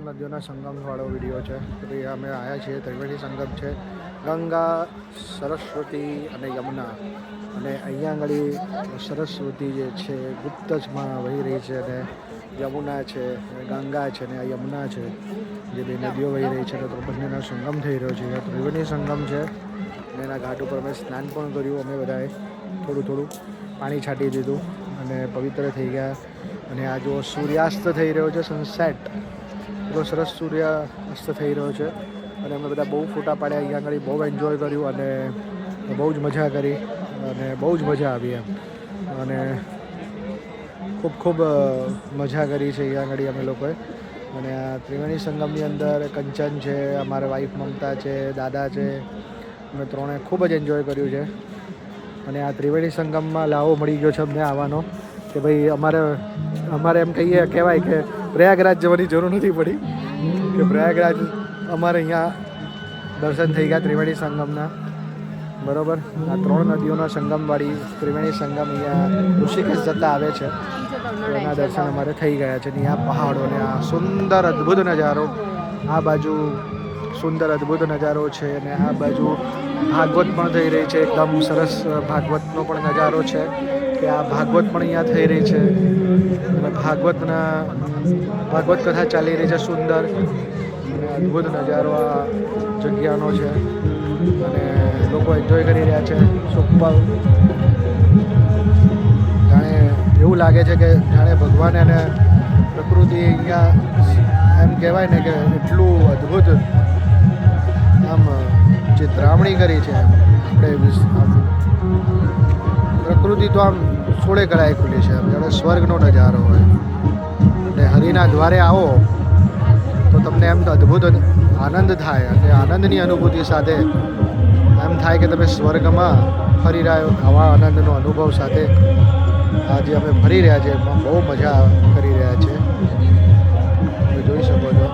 નદીઓના સંગમવાળો વિડીયો છે. તો ભાઈ અમે આવ્યા છીએ, ત્રિવેણી સંગમ છે, ગંગા, સરસ્વતી અને યમુના. અને અહીંયા આગળ સરસ્વતી જે છે ગુપ્તજમાં વહી રહી છે, અને યમુના છે, ગંગા છે, ને આ યમુના છે, જે બે નદીઓ વહી રહી છે. તો બંનેનો સંગમ થઈ રહ્યો છે. અહીંયા ત્રિવેણી સંગમ છે, અને એના ઘાટ ઉપર અમે સ્નાન પણ કર્યું. અમે બધાએ થોડું પાણી છાંટી દીધું અને પવિત્ર થઈ ગયા. અને આ જો સૂર્યાસ્ત થઈ રહ્યો છે, સનસેટ એટલો સરસ સૂર્યાસ્ત થઈ રહ્યો છે. અને અમે બધા બહુ ફોટા પાડ્યા અહીંયા આગળ, બહુ એન્જોય કર્યું અને બહુ જ મજા કરી અને બહુ જ મજા આવી એમ. અને ખૂબ મજા કરી છે અહીંયા આગળ અમે લોકોએ. અને આ ત્રિવેણી સંગમની અંદર કંચન છે, અમારા વાઈફ મમતા છે, દાદા છે, અમે ત્રણે ખૂબ જ એન્જોય કર્યું છે. અને આ ત્રિવેણી સંગમમાં લાવો મળી ગયો છે અમને આવવાનો, કે ભાઈ અમારે એમ કહેવાય કે પ્રયાગરાજ જવાની જરૂર નથી પડી, કે પ્રયાગરાજ અમારે અહીંયા દર્શન થઈ ગયા ત્રિવેણી સંગમના. બરાબર, આ 3 નદીઓના સંગમવાળી ત્રિવેણી સંગમ અહીંયા ઋષિકેશ જતા આવે છે. તો એના દર્શન અમારે થઈ ગયા છે. અહીંયા પહાડો ને આ સુંદર અદ્ભુત નજારો, આ બાજુ સુંદર અદ્ભુત નજારો છે. અને આ બાજુ ભાગવત પણ થઈ રહી છે, એકદમ સરસ ભાગવતનો પણ નજારો છે, કે આ ભાગવત પણ અહીંયા થઈ રહી છે. અને ભાગવત કથા ચાલી રહી છે, સુંદર અને અદ્ભુત નજારો આ જગ્યાનો છે. અને લોકો એન્જોય કરી રહ્યા છે. સુપર, જાણે એવું લાગે છે કે જાણે ભગવાને અને પ્રકૃતિ અહીંયા એમ કહેવાય ને કે એટલું અદ્ભુત આમ ચિત્રામણી કરી છે. આપણે આમ પ્રકૃતિ તો આમ સોળે કળાએ ખુલી છે, જાણે સ્વર્ગનો નજારો હોય. અને હરિના દ્વારે આવો તો તમને એમ અદ્ભુત આનંદ થાય, અને આનંદની અનુભૂતિ સાથે એમ થાય કે તમે સ્વર્ગમાં ફરી રહ્યા. આવા આનંદનો અનુભવ સાથે આજે અમે ફરી રહ્યા છીએ, એમાં બહુ મજા કરી રહ્યા છે. તમે જોઈ શકો છો.